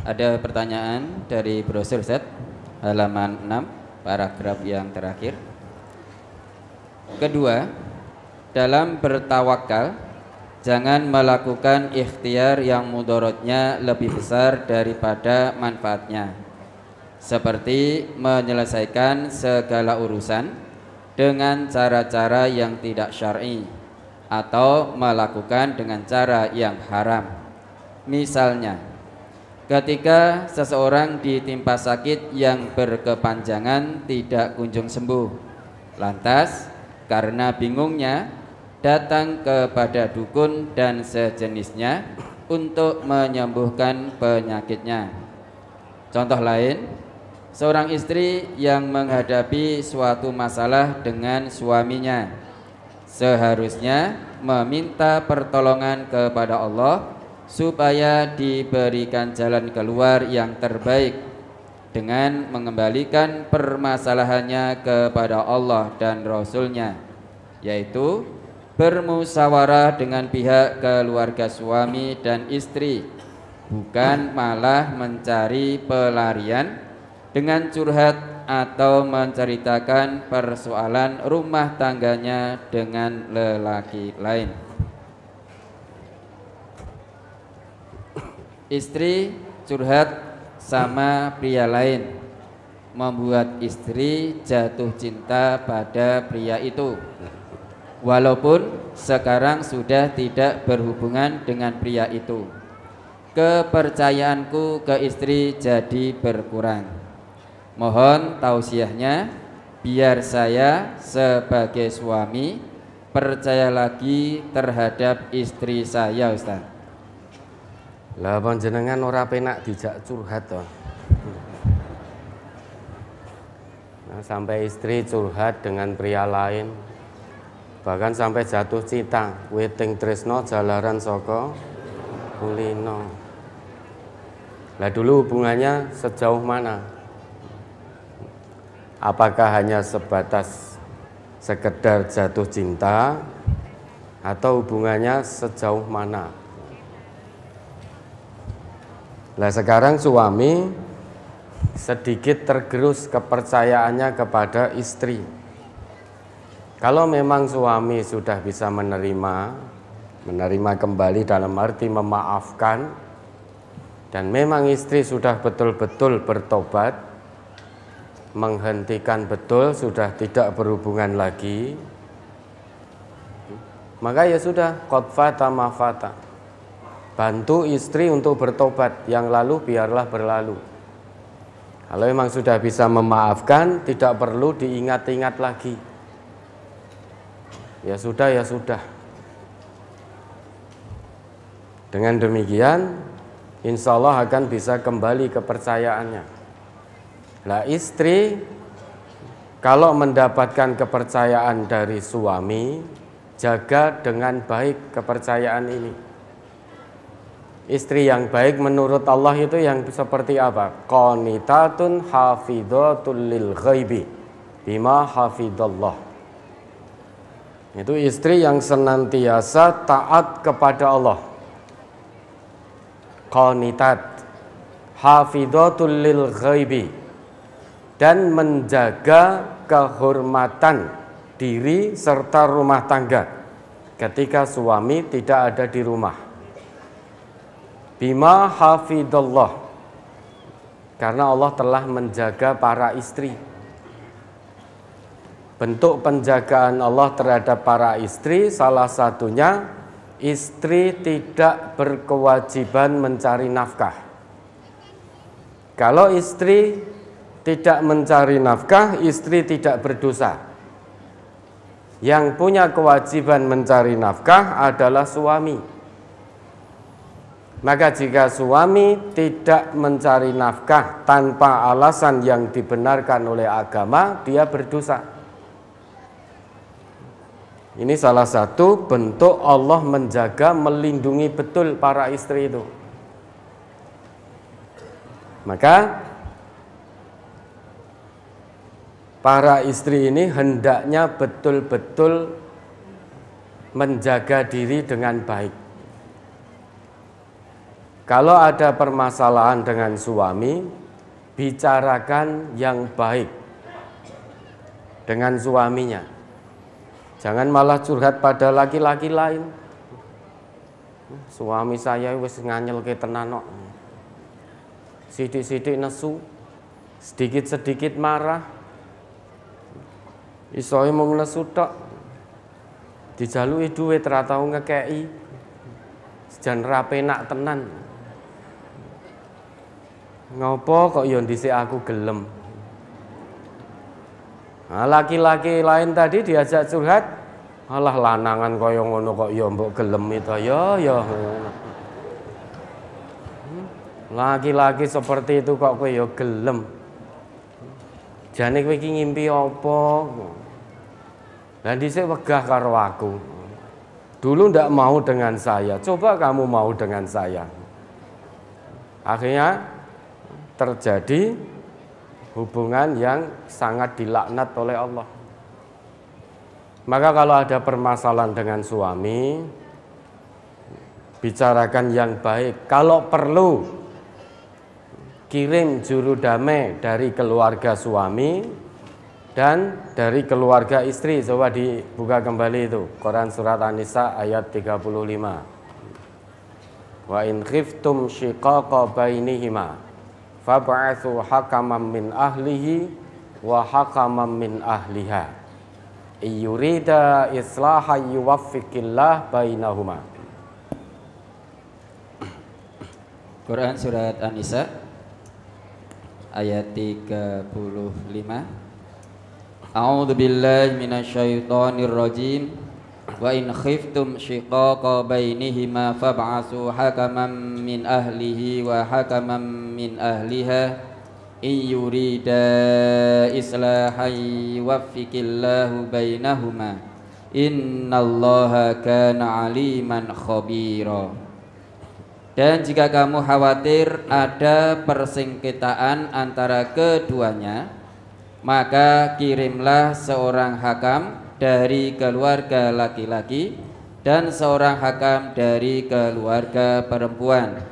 Ada pertanyaan dari brosur Z halaman 6 paragraf yang terakhir. Kedua, dalam bertawakal jangan melakukan ikhtiar yang mudaratnya lebih besar daripada manfaatnya, seperti menyelesaikan segala urusan dengan cara-cara yang tidak syar'i atau melakukan dengan cara yang haram. Misalnya, ketika seseorang ditimpa sakit yang berkepanjangan tidak kunjung sembuh, lantas karena bingungnya datang kepada dukun dan sejenisnya untuk menyembuhkan penyakitnya. Contoh lain, seorang istri yang menghadapi suatu masalah dengan suaminya seharusnya meminta pertolongan kepada Allah supaya diberikan jalan keluar yang terbaik dengan mengembalikan permasalahannya kepada Allah dan Rasul-Nya, yaitu bermusyawarah dengan pihak keluarga suami dan istri, bukan malah mencari pelarian dengan curhat atau menceritakan persoalan rumah tangganya dengan lelaki lain. Istri curhat sama pria lain membuat istri jatuh cinta pada pria itu, walaupun sekarang sudah tidak berhubungan dengan pria itu. Kepercayaanku ke istri jadi berkurang. Mohon tausiahnya biar saya sebagai suami percaya lagi terhadap istri saya, Ustaz. Lah panjenengan ora penak dijak curhat toh. Nah, sampai istri curhat dengan pria lain, bahkan sampai jatuh cinta, weting tresno jalaran saka kulino. Lah dulu hubungannya sejauh mana? Apakah hanya sebatas sekedar jatuh cinta atau hubungannya sejauh mana? Lah sekarang suami sedikit tergerus kepercayaannya kepada istri. Kalau memang suami sudah bisa menerima kembali dalam arti memaafkan, dan memang istri sudah betul-betul bertobat, menghentikan betul, sudah tidak berhubungan lagi, maka ya sudah, qad fata ma fata. Bantu istri untuk bertobat, yang lalu biarlah berlalu. Kalau memang sudah bisa memaafkan, tidak perlu diingat-ingat lagi. Ya sudah, ya sudah. Dengan demikian, insya Allah akan bisa kembali kepercayaannya. Lah istri kalau mendapatkan kepercayaan dari suami, jaga dengan baik kepercayaan ini. Istri yang baik menurut Allah itu yang seperti apa? Qanitatun hafidhatul lil ghaibi bima hafidallah. Itu istri yang senantiasa taat kepada Allah. Qanitat hafidhatul lil ghaibi, dan menjaga kehormatan diri serta rumah tangga ketika suami tidak ada di rumah. Bima hafidallah, karena Allah telah menjaga para istri. Bentuk penjagaan Allah terhadap para istri salah satunya istri tidak berkewajiban mencari nafkah. Kalau istri tidak mencari nafkah, istri tidak berdosa. Yang punya kewajiban mencari nafkah adalah suami. Maka jika suami tidak mencari nafkah tanpa alasan yang dibenarkan oleh agama, dia berdosa. Ini salah satu bentuk Allah menjaga, melindungi betul para istri itu. Maka para istri ini hendaknya betul-betul menjaga diri dengan baik. Kalau ada permasalahan dengan suami, bicarakan yang baik dengan suaminya. Jangan malah curhat pada laki-laki lain. Suami saya wis nganyelke tenan kok. Sidik-sidik nesu, sedikit-sedikit marah. Isoe mung nesu tok. Dijaluki dhuwit ra tau ngekeki. Sejan ra penak tenan. Ngopo kok ya dhisik aku gelem. Nah, laki-laki lain tadi diajak curhat, alah lanangan kaya ngono kok ya mbok gelem itu ya. Laki-laki seperti itu kok kowe ya gelem. Jane kowe iki ngimpi apa? Lah dhisik wegah karo aku. Dulu ndak mau dengan saya, coba kamu mau dengan saya. Akhirnya terjadi hubungan yang sangat dilaknat oleh Allah. Maka kalau ada permasalahan dengan suami, bicarakan yang baik. Kalau perlu, kirim juru damai dari keluarga suami dan dari keluarga istri. Coba dibuka kembali itu, Quran surat An-Nisa ayat 35. Wa in khiftum shiqaqa bainihima fab'atsu hakaman min ahlihi wa hakaman min ahliha iyurida islaha yuwaffiqillah bainahuma. Quran surat An-Nisa ayat 35. A'udzu billahi minasyaitonir rajim. Wa in khiftum shiqaqa bainihima fab'atsu hakaman min ahlihi wa hakaman min ahliha in yurida islahan yuwaffiqillahu bainahuma innallaha kana aliman khabira. Dan jika kamu khawatir ada persengketaan antara keduanya, maka kirimlah seorang hakam dari keluarga laki-laki dan seorang hakam dari keluarga perempuan.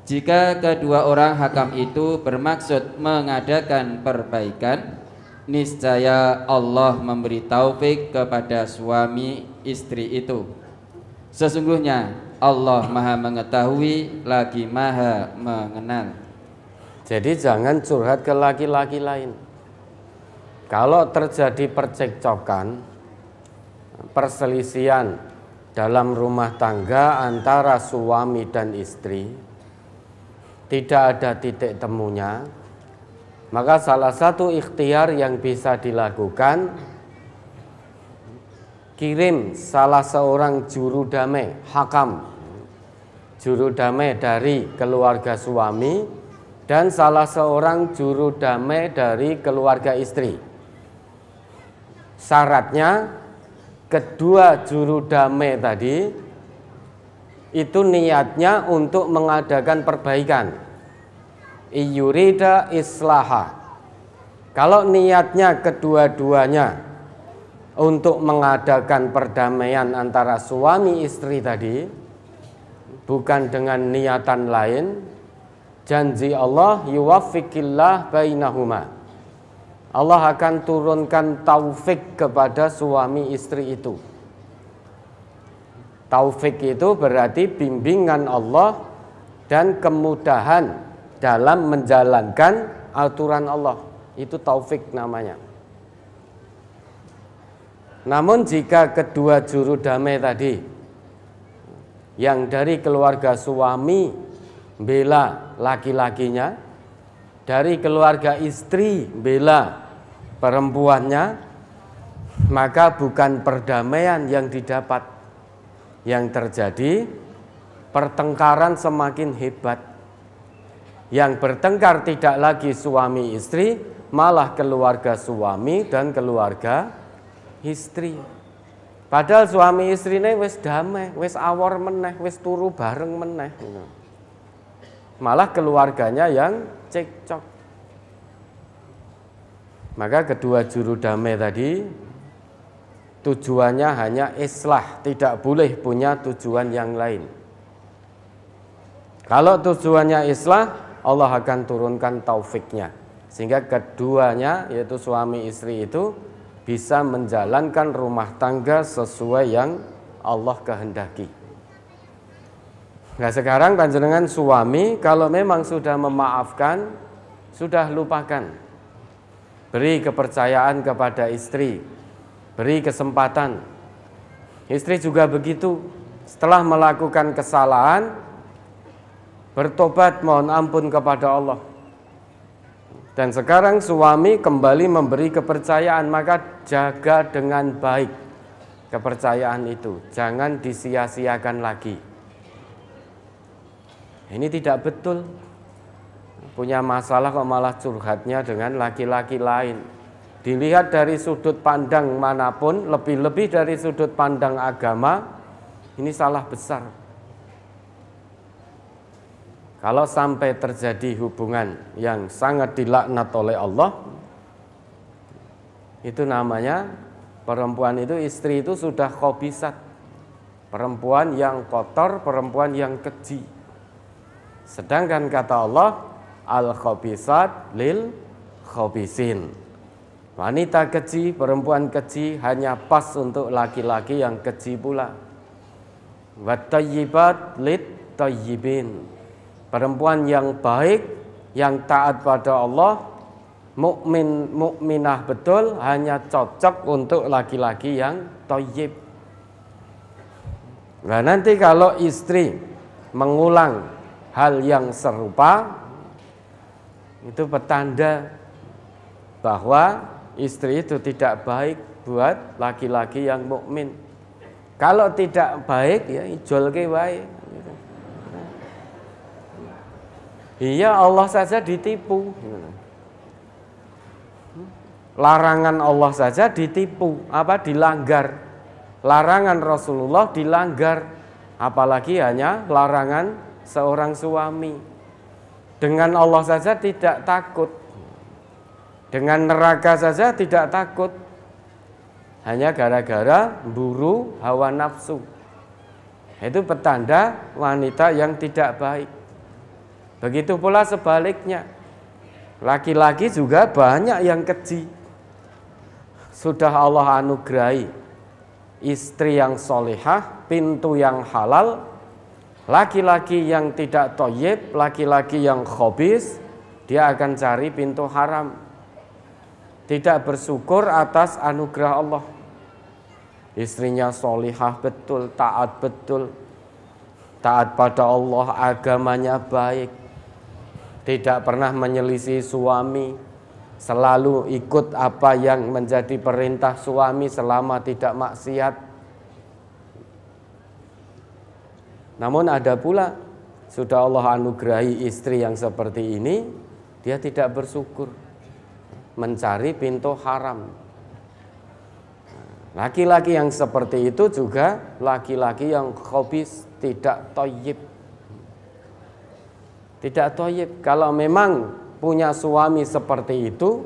Jika kedua orang hakam itu bermaksud mengadakan perbaikan, niscaya Allah memberi taufik kepada suami istri itu. Sesungguhnya Allah Maha mengetahui lagi Maha mengenal. Jadi jangan curhat ke laki-laki lain. Kalau terjadi percekcokan, perselisihan dalam rumah tangga antara suami dan istri, tidak ada titik temunya, maka salah satu ikhtiar yang bisa dilakukan, kirim salah seorang juru damai, hakam, juru damai dari keluarga suami dan salah seorang juru damai dari keluarga istri. Syaratnya kedua juru damai tadi itu niatnya untuk mengadakan perbaikan. Iyurida islaha. Kalau niatnya kedua-duanya untuk mengadakan perdamaian antara suami istri tadi, bukan dengan niatan lain, janji Allah yuwaffiqillah bainahuma. Allah akan turunkan taufik kepada suami istri itu. Taufik itu berarti bimbingan Allah dan kemudahan dalam menjalankan aturan Allah. Itu taufik namanya. Namun jika kedua juru damai tadi yang dari keluarga suami bela laki-lakinya, dari keluarga istri bela perempuannya, maka bukan perdamaian yang didapat. Yang terjadi pertengkaran semakin hebat. Yang bertengkar tidak lagi suami istri, malah keluarga suami dan keluarga istri. Padahal suami istri ini wis damai, wis awor meneh, wis turu bareng meneh. Malah keluarganya yang cekcok. Maka kedua juru damai tadi tujuannya hanya islah, tidak boleh punya tujuan yang lain. Kalau tujuannya islah, Allah akan turunkan taufiknya, sehingga keduanya yaitu suami istri itu bisa menjalankan rumah tangga sesuai yang Allah kehendaki. Nah sekarang panjenengan suami kalau memang sudah memaafkan, sudah lupakan, beri kepercayaan kepada istri, beri kesempatan. Istri juga begitu, setelah melakukan kesalahan, bertobat mohon ampun kepada Allah. Dan sekarang suami kembali memberi kepercayaan, maka jaga dengan baik kepercayaan itu, jangan disia-siakan lagi. Ini tidak betul. Punya masalah kok malah curhatnya dengan laki-laki lain. Dilihat dari sudut pandang manapun, lebih-lebih dari sudut pandang agama, ini salah besar. Kalau sampai terjadi hubungan yang sangat dilaknat oleh Allah, itu namanya perempuan itu, istri itu sudah khabisat. Perempuan yang kotor, perempuan yang keji. Sedangkan kata Allah, al-khabisat lil khabisin. Wanita keji, perempuan keji hanya pas untuk laki-laki yang keji pula. Wat-tayyibat lit-tayyibin. Perempuan yang baik, yang taat pada Allah, mukminah betul, hanya cocok untuk laki-laki yang thayyib. Nah, nanti kalau istri mengulang hal yang serupa, itu petanda bahwa istri itu tidak baik buat laki-laki yang mukmin. Kalau tidak baik ya ijolke wae. Iya, Allah saja ditipu. Larangan Allah saja ditipu, dilanggar. Larangan Rasulullah dilanggar, apalagi hanya larangan seorang suami. Dengan Allah saja tidak takut, dengan neraka saja tidak takut, hanya gara-gara buru hawa nafsu. Itu petanda wanita yang tidak baik. Begitu pula sebaliknya, laki-laki juga banyak yang keji. Sudah Allah anugerahi istri yang solihah, pintu yang halal, laki-laki yang tidak thayyib, laki-laki yang khabis, dia akan cari pintu haram. Tidak bersyukur atas anugerah Allah. Istrinya solihah betul, taat betul, taat pada Allah, agamanya baik, tidak pernah menyelisih suami, selalu ikut apa yang menjadi perintah suami selama tidak maksiat. Namun ada pula sudah Allah anugerahi istri yang seperti ini, dia tidak bersyukur, mencari pintu haram. Laki-laki yang seperti itu juga laki-laki yang khabis, tidak thayyib. Tidak thayyib. Kalau memang punya suami seperti itu,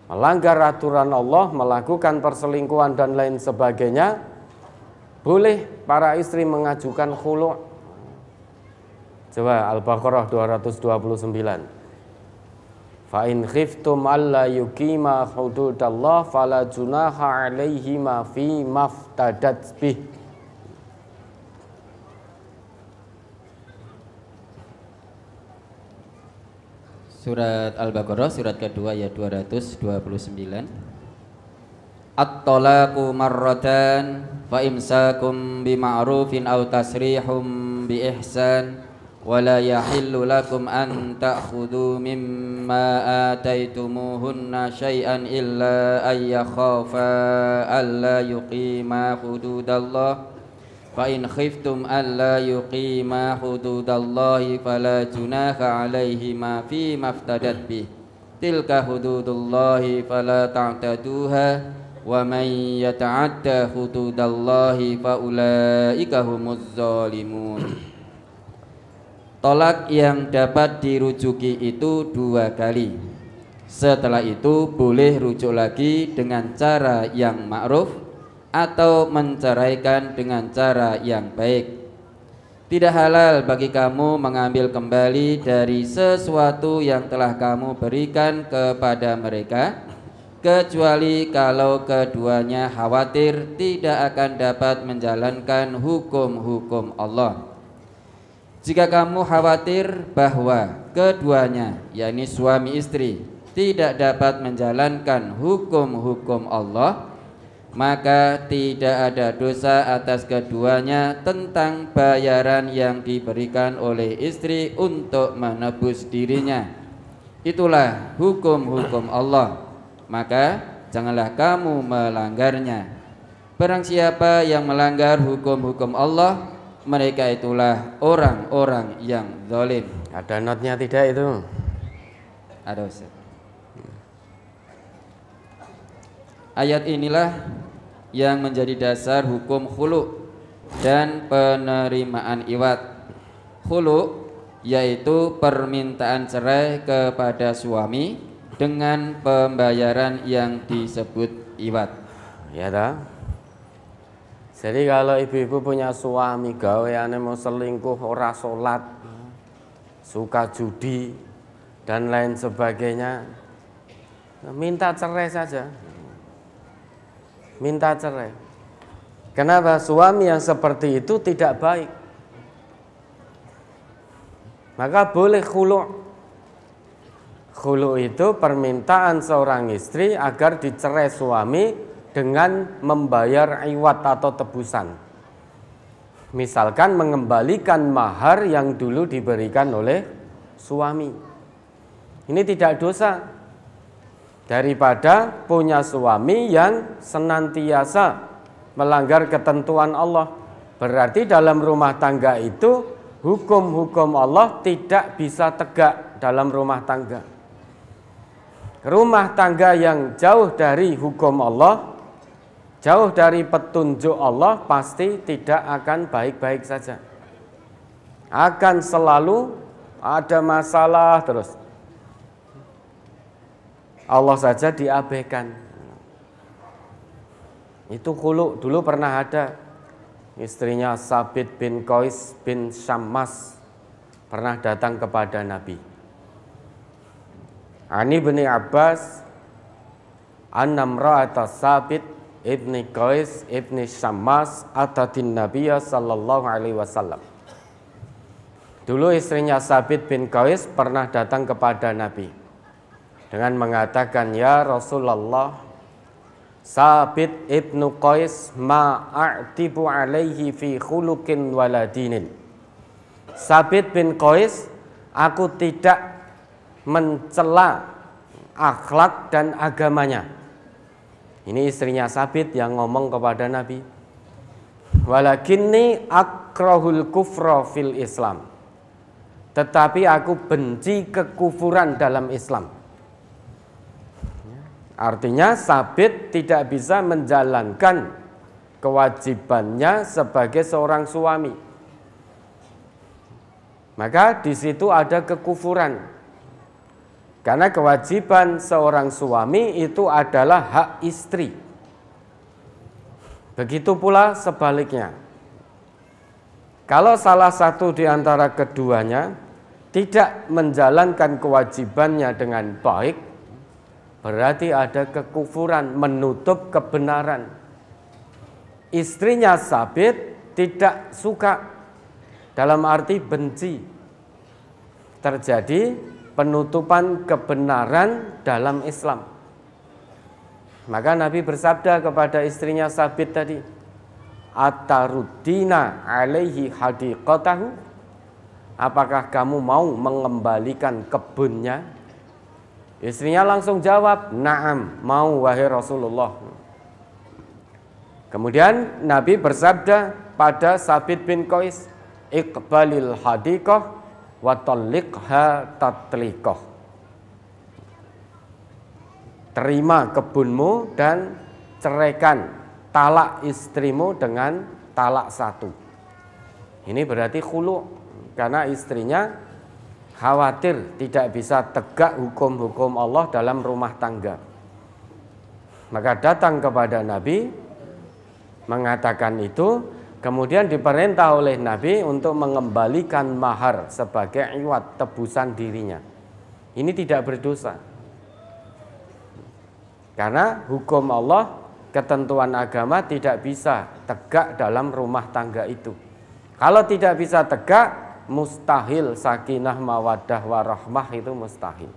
melanggar aturan Allah, melakukan perselingkuhan dan lain sebagainya, boleh para istri mengajukan khulu'. Coba Al-Baqarah 229. Fa in khiftum alla yuqima hududallah fala junaha 'alaihima fi maftadat bih. Surat Al-Baqarah surat kedua ayat 229. At-talaqu marratan fa imsakum bima'rufin aw tasrihum bi ihsan wa la yahillu lakum an ta'khudhu mimma ataitumuhunna syai'an illa ay yakhafa alla yuqima hududallah fa in khiftum alla yuqima hududallahi fala junaha 'alaihima fi maftadat bih tilka hududullahi fala ta'taduha wa man yata'adda hududallahi fa ulaika humuz zalimun. Tolak yang dapat dirujuki itu 2 kali. Setelah itu boleh rujuk lagi dengan cara yang ma'ruf atau menceraikan dengan cara yang baik. Tidak halal bagi kamu mengambil kembali dari sesuatu yang telah kamu berikan kepada mereka, kecuali kalau keduanya khawatir tidak akan dapat menjalankan hukum-hukum Allah. Jika kamu khawatir bahwa keduanya, yakni suami istri, tidak dapat menjalankan hukum-hukum Allah, maka tidak ada dosa atas keduanya tentang bayaran yang diberikan oleh istri untuk menebus dirinya. Itulah hukum-hukum Allah, maka janganlah kamu melanggarnya. Barang siapa yang melanggar hukum-hukum Allah, mereka itulah orang-orang yang zalim. Ada notnya tidak itu? Ada, Ustaz. Ayat inilah yang menjadi dasar hukum khulu dan penerimaan iwat. Khulu yaitu permintaan cerai kepada suami dengan pembayaran yang disebut iwat. Ya dah. Jadi kalau ibu-ibu punya suami gaweane mau selingkuh, ora sholat, suka judi dan lain sebagainya, minta cerai saja. Minta cerai. Kenapa? Suami yang seperti itu tidak baik. Maka boleh khulu'. Khulu' itu permintaan seorang istri agar dicerai suami dengan membayar iwat atau tebusan. Misalkan mengembalikan mahar yang dulu diberikan oleh suami. Ini tidak dosa. Daripada punya suami yang senantiasa melanggar ketentuan Allah. Berarti dalam rumah tangga itu hukum-hukum Allah tidak bisa tegak dalam rumah tangga. Rumah tangga yang jauh dari hukum Allah, jauh dari petunjuk Allah, pasti tidak akan baik-baik saja. Akan selalu ada masalah terus. Allah saja diabaikan. Itu khulu. Dulu pernah ada istrinya Sabit bin Qais bin Syammas pernah datang kepada Nabi. Ani bin Abbas annamra'ata Sabit ibni Qais ibni Syammas atatin Nabiya sallallahu alaihi wasallam. Dulu istrinya Sabit bin Qais pernah datang kepada Nabi dengan mengatakan, ya Rasulullah, Sabit ibnu Qais ma'a'tibu alaihi fi khuluqin waladinin. Sabit bin Qais, aku tidak mencela akhlak dan agamanya. Ini istrinya Sabit yang ngomong kepada Nabi. Walakinni akrahul kufra fil Islam. Tetapi aku benci kekufuran dalam Islam. Artinya Sabit tidak bisa menjalankan kewajibannya sebagai seorang suami. Maka di situ ada kekufuran. Karena kewajiban seorang suami itu adalah hak istri. Begitu pula sebaliknya. Kalau salah satu di antara keduanya tidak menjalankan kewajibannya dengan baik, berarti ada kekufuran, menutup kebenaran. Istrinya Sabit tidak suka, dalam arti benci. Terjadi penutupan kebenaran dalam Islam. Maka Nabi bersabda kepada istrinya Sabit tadi, Ataruddina alaihi hadiqatahu. Apakah kamu mau mengembalikan kebunnya? Istrinya langsung jawab, na'am, mau wahai Rasulullah. Kemudian Nabi bersabda pada Sabit bin Qais, iqbalil hadiqah wa talliqha tatliqah. Terima kebunmu dan ceraikan, talak istrimu dengan talak satu. Ini berarti khulu, karena istrinya khawatir tidak bisa tegak hukum-hukum Allah dalam rumah tangga. Maka datang kepada Nabi mengatakan itu, Kemudian diperintah oleh Nabi untuk mengembalikan mahar sebagai iwat, tebusan dirinya. Ini tidak berdosa. Karena hukum Allah, ketentuan agama tidak bisa tegak dalam rumah tangga itu. Kalau tidak bisa tegak, mustahil sakinah mawaddah warahmah, itu mustahil.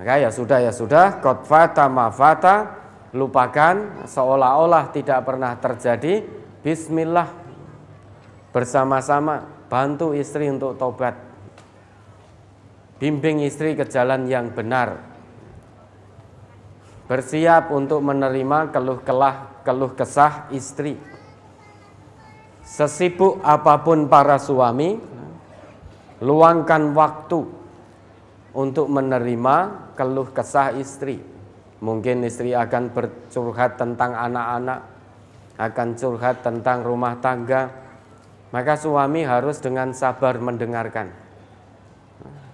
Maka ya sudah, qad fata ma fata, lupakan, seolah-olah tidak pernah terjadi. Bismillah, bersama-sama bantu istri untuk tobat, bimbing istri ke jalan yang benar, bersiap untuk menerima keluh kesah istri. Sesibuk apapun para suami, luangkan waktu untuk menerima keluh kesah istri. Mungkin istri akan bercurhat tentang anak-anak, akan curhat tentang rumah tangga, maka suami harus dengan sabar mendengarkan.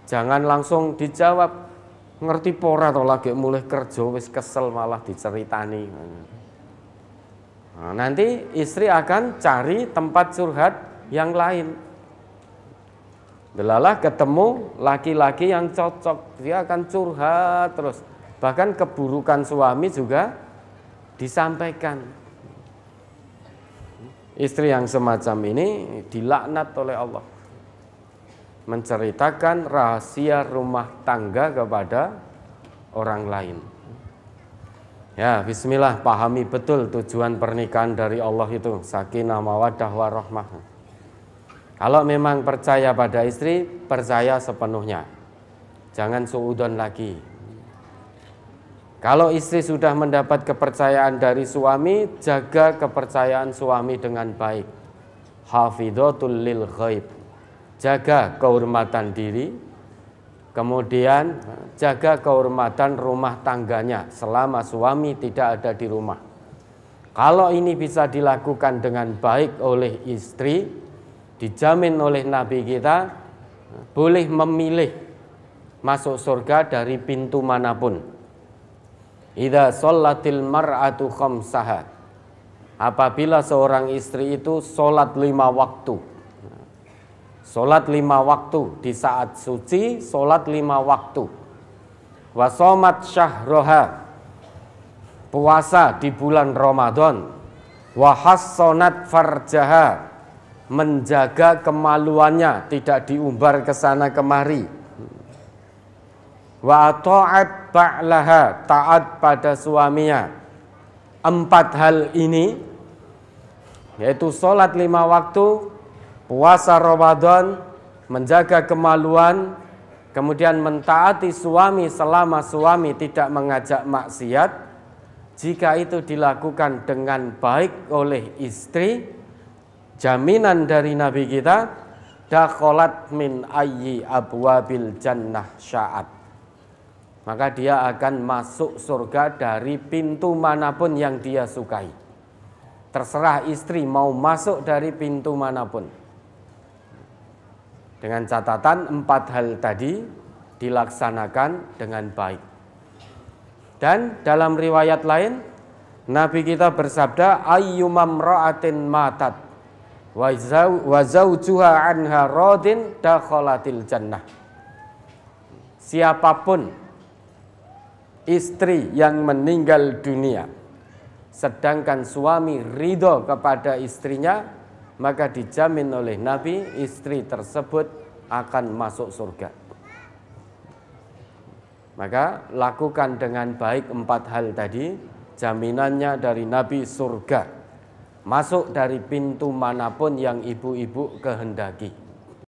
Jangan langsung dijawab, ngerti pora atau lagi mulai kerja wis kesel malah diceritani. Nah, nanti istri akan cari tempat curhat yang lain. Delalah ketemu laki-laki yang cocok, dia akan curhat terus. Bahkan keburukan suami juga disampaikan. Istri yang semacam ini dilaknat oleh Allah, menceritakan rahasia rumah tangga kepada orang lain. Ya, bismillah, pahami betul tujuan pernikahan dari Allah itu sakinah mawaddah warahmah. Kalau memang percaya pada istri, percaya sepenuhnya, jangan suudzon lagi. Kalau istri sudah mendapat kepercayaan dari suami, jaga kepercayaan suami dengan baik. Hafidhatul lil ghaib, jaga kehormatan diri, kemudian jaga kehormatan rumah tangganya selama suami tidak ada di rumah. Kalau ini bisa dilakukan dengan baik oleh istri, dijamin oleh Nabi kita boleh memilih masuk surga dari pintu manapun. Idza shallatil mar'atu khamsaha, apabila seorang istri itu sholat 5 waktu. Sholat 5 waktu di saat suci, sholat 5 waktu. Wa shamat syahroha, puasa di bulan Ramadan. Wa hassonat farjaha, menjaga kemaluannya, tidak diumbar ke sana kemari. Wa ta'at ba'laha, taat pada suaminya. 4 hal ini, yaitu sholat 5 waktu, puasa Ramadan, menjaga kemaluan, kemudian mentaati suami selama suami tidak mengajak maksiat. Jika itu dilakukan dengan baik oleh istri, jaminan dari Nabi kita, dakholat min ayyi abwabil jannah sya'at, maka dia akan masuk surga dari pintu manapun yang dia sukai. Terserah istri mau masuk dari pintu manapun. Dengan catatan 4 hal tadi dilaksanakan dengan baik. Dan dalam riwayat lain, Nabi kita bersabda, ayyumam ra'atin matat wa zawjuha anha radin dakhalatil jannah. Siapapun istri yang meninggal dunia sedangkan suami ridho kepada istrinya, maka dijamin oleh Nabi istri tersebut akan masuk surga. Maka lakukan dengan baik 4 hal tadi, jaminannya dari Nabi surga, masuk dari pintu manapun yang ibu-ibu kehendaki.